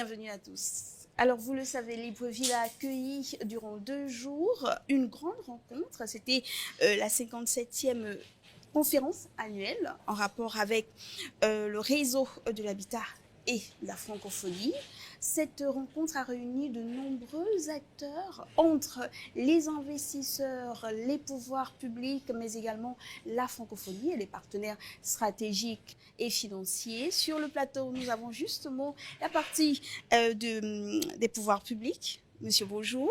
Bienvenue à tous. Alors, vous le savez, Libreville a accueilli durant 2 jours une grande rencontre. C'était la 57e conférence annuelle en rapport avec le réseau de l'habitat et la francophonie. Cette rencontre a réuni de nombreux acteurs entre les investisseurs, les pouvoirs publics, mais également la francophonie et les partenaires stratégiques et financiers. Sur le plateau, nous avons justement la partie des pouvoirs publics. Monsieur, bonjour.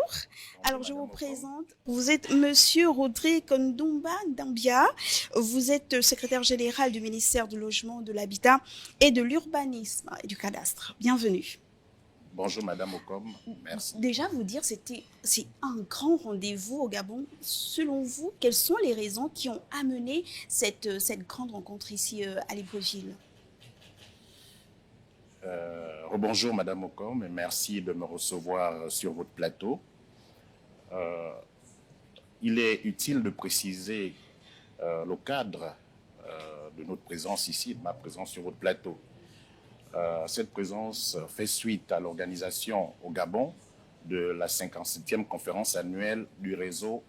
Alors, je vous présente. Vous êtes Monsieur Rodrigue Ndomba Dambia. Vous êtes secrétaire général du ministère du Logement, de l'Habitat et de l'Urbanisme et du Cadastre. Bienvenue. Bonjour Madame Ocom, merci. Déjà, vous dire, c'est un grand rendez-vous au Gabon. Selon vous, quelles sont les raisons qui ont amené cette grande rencontre ici à Libreville? Rebonjour Madame Ocom et merci de me recevoir sur votre plateau. Il est utile de préciser le cadre de notre présence ici, de ma présence sur votre plateau. Cette présence fait suite à l'organisation au Gabon de la 57e conférence annuelle du réseau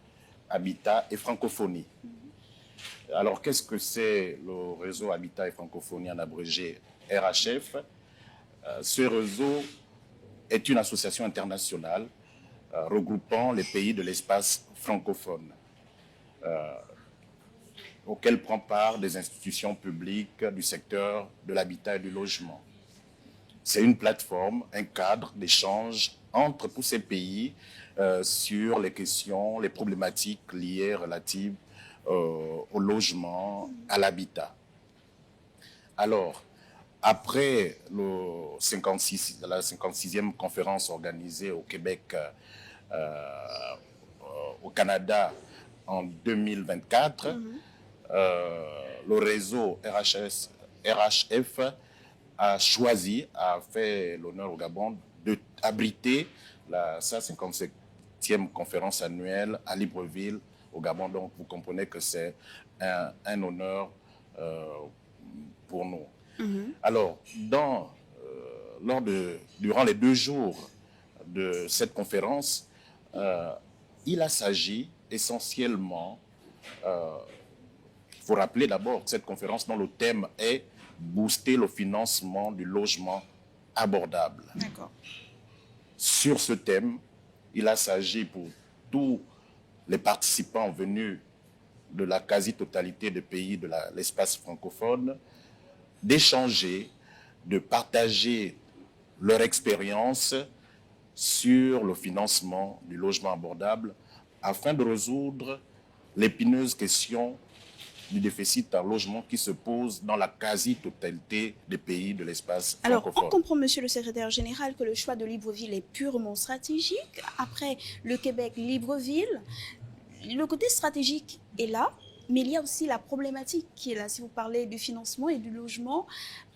Habitat et Francophonie. Alors, qu'est-ce que c'est le réseau Habitat et Francophonie, en abrégé RHF? Ce réseau est une association internationale regroupant les pays de l'espace francophone, auquel prend part des institutions publiques du secteur de l'habitat et du logement. C'est une plateforme, un cadre d'échange entre tous ces pays sur les questions, les problématiques liées relatives au logement, à l'habitat. Alors, après la 56e conférence organisée au Québec, au Canada en 2024, le réseau RHF a choisi, a fait l'honneur au Gabon d'abriter sa 57e conférence annuelle à Libreville, au Gabon. Donc, vous comprenez que c'est un honneur pour nous. Alors, durant les 2 jours de cette conférence, il a s'agi essentiellement, il faut rappeler d'abord cette conférence dont le thème est booster le financement du logement abordable. D'accord. Sur ce thème, il a s'agi pour tous les participants venus de la quasi-totalité des pays de l'espace francophone d'échanger, de partager leur expérience sur le financement du logement abordable afin de résoudre l'épineuse question du déficit en logement qui se pose dans la quasi-totalité des pays de l'espace francophone. Alors, on comprend, monsieur le secrétaire général, que le choix de Libreville est purement stratégique. Après le Québec, Libreville, le côté stratégique est là, mais il y a aussi la problématique qui est là. Si vous parlez du financement et du logement,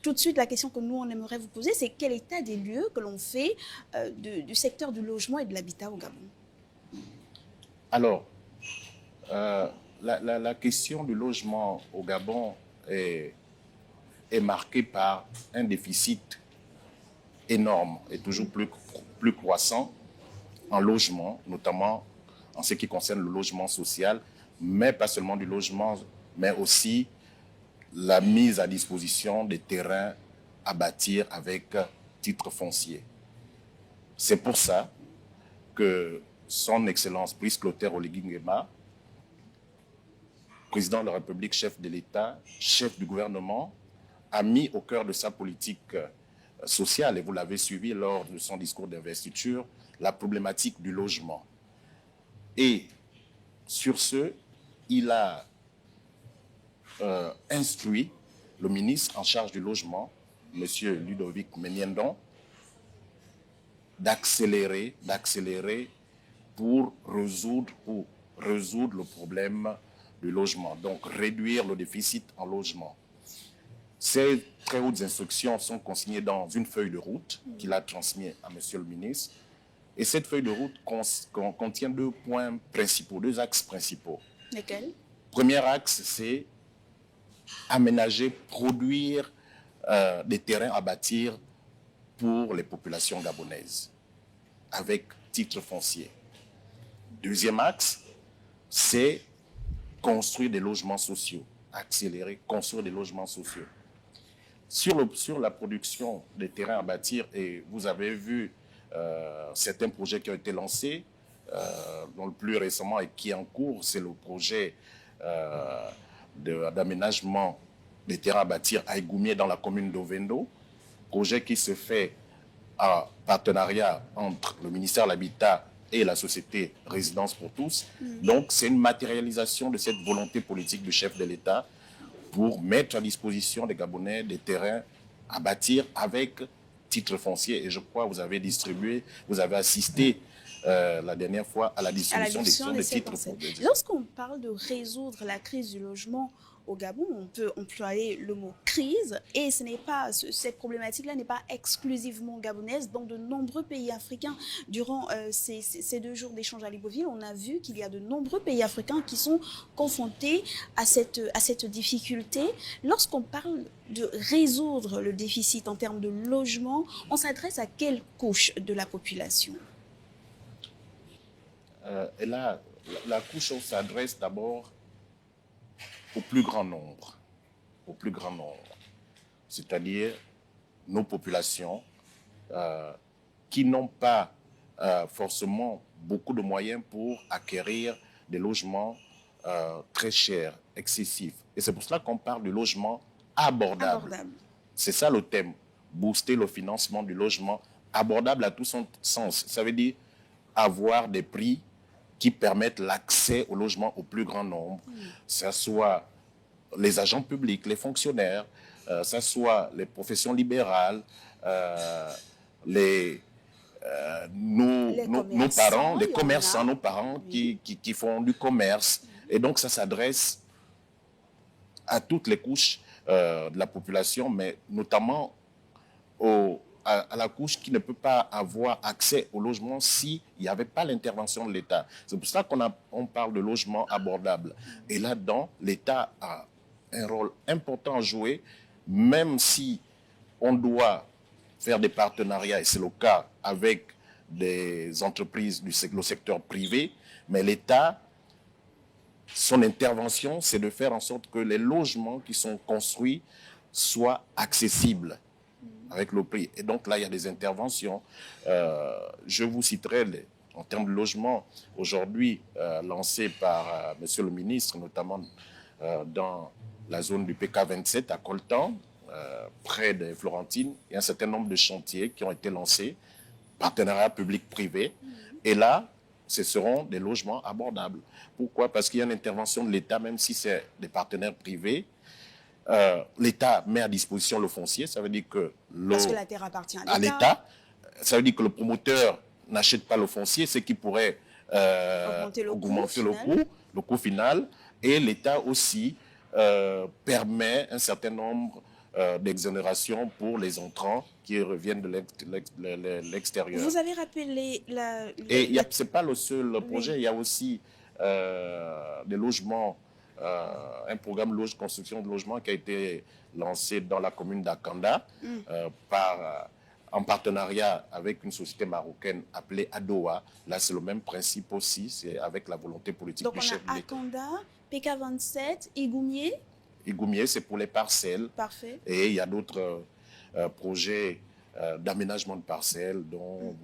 tout de suite, la question que nous, on aimerait vous poser, c'est quel état des lieux que l'on fait du secteur du logement et de l'habitat au Gabon? Alors, la question du logement au Gabon est marquée par un déficit énorme et toujours plus croissant en logement, notamment en ce qui concerne le logement social, mais pas seulement du logement, mais aussi la mise à disposition des terrains à bâtir avec titre foncier. C'est pour ça que son Excellence Brice Clotaire Oligui Nguema, président de la République, chef de l'État, chef du gouvernement, a mis au cœur de sa politique sociale, et vous l'avez suivi lors de son discours d'investiture, la problématique du logement. Et sur ce, il a instruit le ministre en charge du logement, M. Ludovic Méniendon, d'accélérer pour résoudre le problème du logement, donc réduire le déficit en logement. Ces très hautes instructions sont consignées dans une feuille de route qu'il a transmise à M. le ministre. Et cette feuille de route contient 2 points principaux, 2 axes principaux. Lesquels? Premier axe, c'est aménager, produire des terrains à bâtir pour les populations gabonaises, avec titre foncier. Deuxième axe, c'est construire des logements sociaux, accélérer, construire des logements sociaux. Sur la production des terrains à bâtir, et vous avez vu certains projets qui ont été lancés, dont le plus récemment et qui est en cours, c'est le projet d'aménagement des terrains à bâtir à Igoumié dans la commune d'Ovendo, projet qui se fait en partenariat entre le ministère de l'Habitat et la société Résidence pour tous. Donc, c'est une matérialisation de cette volonté politique du chef de l'État pour mettre à disposition des Gabonais des terrains à bâtir avec titre foncier. Et je crois que vous avez distribué, vous avez assisté la dernière fois à la distribution des titres fonciers. Lorsqu'on parle de résoudre la crise du logement au Gabon, on peut employer le mot crise, et cette problématique-là n'est pas exclusivement gabonaise. Dans de nombreux pays africains, durant ces 2 jours d'échange à Libreville, on a vu qu'il y a de nombreux pays africains qui sont confrontés à cette difficulté. Lorsqu'on parle de résoudre le déficit en termes de logement, on s'adresse à quelle couche de la population? Et là, la couche, on s'adresse d'abord au plus grand nombre, c'est-à-dire nos populations qui n'ont pas forcément beaucoup de moyens pour acquérir des logements très chers, excessifs. Et c'est pour cela qu'on parle du logement abordable. C'est ça le thème, booster le financement du logement abordable à tout son sens. Ça veut dire avoir des prix qui permettent l'accès au logement au plus grand nombre, ça soit les agents publics, les fonctionnaires, ça soit les professions libérales, nos parents, les commerçants, nos parents qui font du commerce. Et donc, ça s'adresse à toutes les couches de la population, mais notamment à la couche qui ne peut pas avoir accès au logement s'il n'y avait pas l'intervention de l'État. C'est pour ça qu'on parle de logement abordable. Et là-dedans, l'État a un rôle important à jouer, même si on doit faire des partenariats, et c'est le cas avec des entreprises du secteur privé, mais l'État, son intervention, c'est de faire en sorte que les logements qui sont construits soient accessibles avec le prix. Et donc là, il y a des interventions. Je vous citerai, en termes de logement, aujourd'hui lancé par Monsieur le ministre, notamment dans la zone du PK27 à Coltan, près de Florentine, il y a un certain nombre de chantiers qui ont été lancés, partenariat public-privé. Et là, ce seront des logements abordables. Pourquoi? Parce qu'il y a une intervention de l'État, même si c'est des partenaires privés. L'État met à disposition le foncier, ça veut dire que parce que la terre appartient à l'État. Ça veut dire que le promoteur n'achète pas le foncier, ce qui pourrait augmenter le coût final. Et l'État aussi permet un certain nombre d'exonérations pour les entrants qui reviennent de l'extérieur. Vous avez rappelé Et ce n'est pas le seul projet, il y a aussi des logements, un programme construction de logements qui a été lancé dans la commune d'Akanda en partenariat avec une société marocaine appelée Adoa. Là, c'est le même principe aussi, c'est avec la volonté politique du chef de l'État. Donc, on a Akanda, PK27, Igoumié. Igoumié, c'est pour les parcelles. Parfait. Et il y a d'autres projets d'aménagement de parcelles dont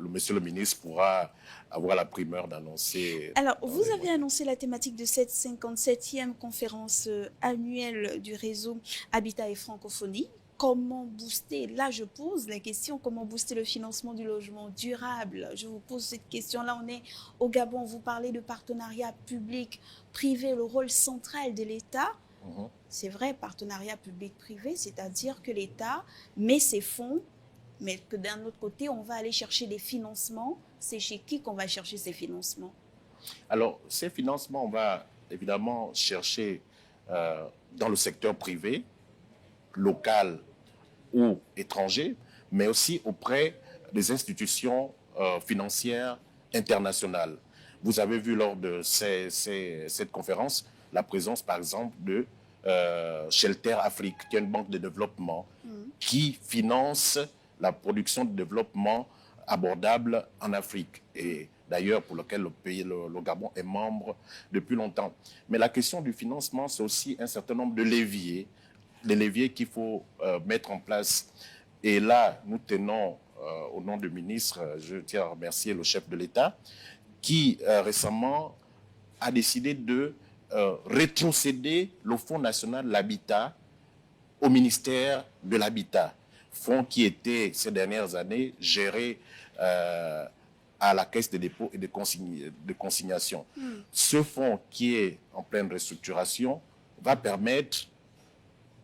monsieur le ministre pourra avoir la primeur d'annoncer. Alors, vous avez annoncé la thématique de cette 57e conférence annuelle du réseau Habitat et Francophonie. Comment booster, là je pose la question, comment booster le financement du logement durable? Je vous pose cette question-là, on est au Gabon, vous parlez de partenariat public-privé, le rôle central de l'État. C'est vrai, partenariat public-privé, c'est-à-dire que l'État met ses fonds, mais que d'un autre côté, on va aller chercher des financements. C'est chez qui qu'on va chercher ces financements? Alors, ces financements, on va évidemment chercher dans le secteur privé, local ou étranger, mais aussi auprès des institutions financières internationales. Vous avez vu lors de cette conférence la présence, par exemple, de Shelter Afrique, qui est une banque de développement qui finance la production de développement abordable en Afrique. Et d'ailleurs, pour lequel le Gabon est membre depuis longtemps. Mais la question du financement, c'est aussi un certain nombre de leviers, les leviers qu'il faut mettre en place. Et là, nous tenons, au nom du ministre, je tiens à remercier le chef de l'État, qui récemment a décidé de rétrocéder le Fonds national de l'habitat au ministère de l'Habitat, fonds qui était ces dernières années géré à la Caisse des dépôts et de consignation. Ce fonds qui est en pleine restructuration va permettre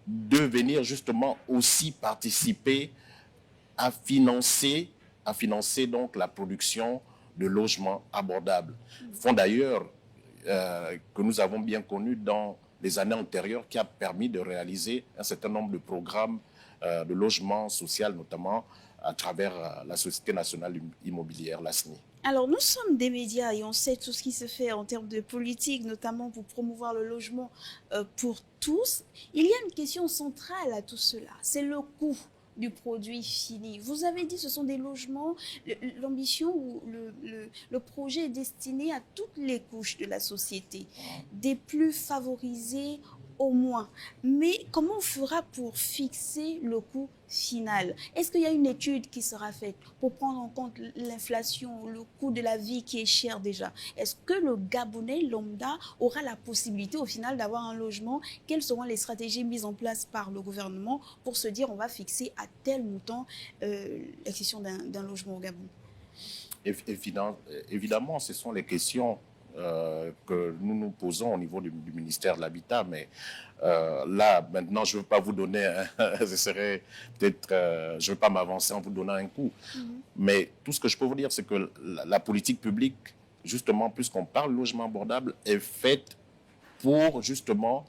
de venir justement aussi participer à financer donc la production de logements abordables. Fonds d'ailleurs que nous avons bien connu dans les années antérieures, qui a permis de réaliser un certain nombre de programmes de logement social, notamment à travers la Société nationale immobilière, la SNI. Alors, nous sommes des médias et on sait tout ce qui se fait en termes de politique, notamment pour promouvoir le logement pour tous. Il y a une question centrale à tout cela, c'est le coût du produit fini. Vous avez dit que ce sont des logements, l'ambition ou le projet est destiné à toutes les couches de la société, des plus favorisés au moins. Mais comment on fera pour fixer le coût final? Est-ce qu'il y a une étude qui sera faite pour prendre en compte l'inflation, le coût de la vie qui est cher déjà? Est-ce que le Gabonais lambda aura la possibilité au final d'avoir un logement? Quelles seront les stratégies mises en place par le gouvernement pour se dire on va fixer à tel montant la question d'un logement au Gabon? Évidemment, ce sont les questions que nous nous posons au niveau du ministère de l'Habitat, mais là, maintenant, je ne veux pas vous donner, je ne veux pas m'avancer en vous donnant un coup, mais tout ce que je peux vous dire, c'est que la politique publique, justement, puisqu'on parle logement abordable, est faite pour, justement,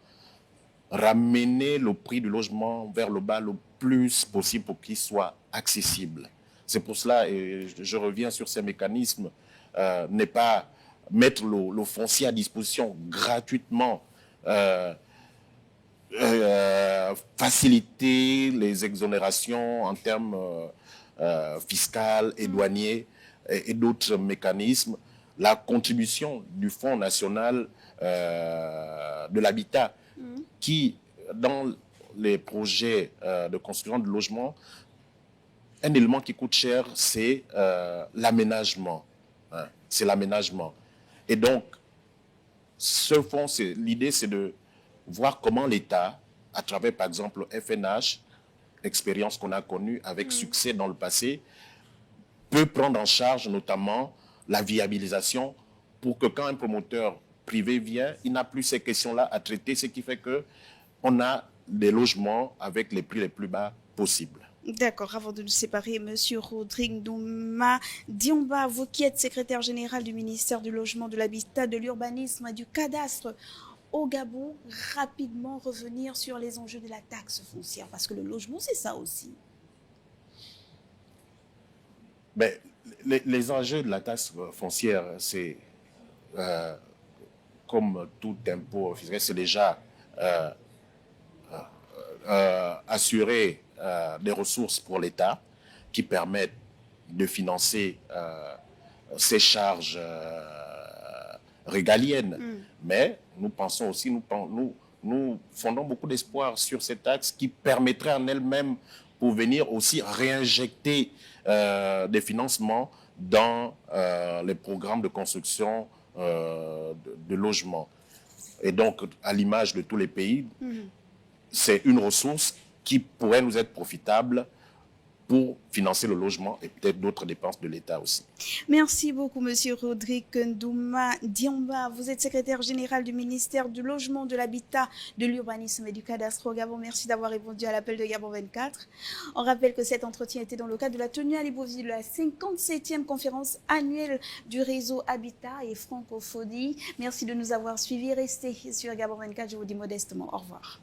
ramener le prix du logement vers le bas le plus possible pour qu'il soit accessible. C'est pour cela, et je reviens sur ces mécanismes, n'est pas mettre le foncier à disposition gratuitement, faciliter les exonérations en termes fiscaux et douaniers et d'autres mécanismes, la contribution du Fonds national de l'habitat qui, dans les projets de construction de logements, un élément qui coûte cher, c'est l'aménagement. C'est l'aménagement. Et donc, ce fonds, l'idée, c'est de voir comment l'État, à travers, par exemple, FNH, expérience qu'on a connue avec succès dans le passé, peut prendre en charge notamment la viabilisation pour que quand un promoteur privé vient, il n'a plus ces questions-là à traiter, ce qui fait qu'on a des logements avec les prix les plus bas possibles. D'accord, avant de nous séparer, Monsieur Rodrigue Ndouma Diomba, vous qui êtes secrétaire général du ministère du Logement, de l'Habitat, de l'Urbanisme et du Cadastre au Gabon, rapidement revenir sur les enjeux de la taxe foncière, parce que le logement, c'est ça aussi. Mais les enjeux de la taxe foncière, c'est comme tout impôt fiscal, c'est déjà assurer des ressources pour l'État qui permettent de financer ses charges régaliennes. Mais nous pensons aussi, nous fondons beaucoup d'espoir sur ces taxes qui permettraient en elles-mêmes pour venir aussi réinjecter des financements dans les programmes de construction de logements. Et donc, à l'image de tous les pays, c'est une ressource qui pourrait nous être profitable pour financer le logement et peut-être d'autres dépenses de l'État aussi. Merci beaucoup, Monsieur Rodrigue Ndouma Diomba. Vous êtes secrétaire général du ministère du Logement, de l'Habitat, de l'Urbanisme et du Cadastre au Gabon. Merci d'avoir répondu à l'appel de Gabon 24. On rappelle que cet entretien était dans le cadre de la tenue à Libreville de la 57e conférence annuelle du réseau Habitat et Francophonie. Merci de nous avoir suivis. Restez sur Gabon 24. Je vous dis modestement au revoir.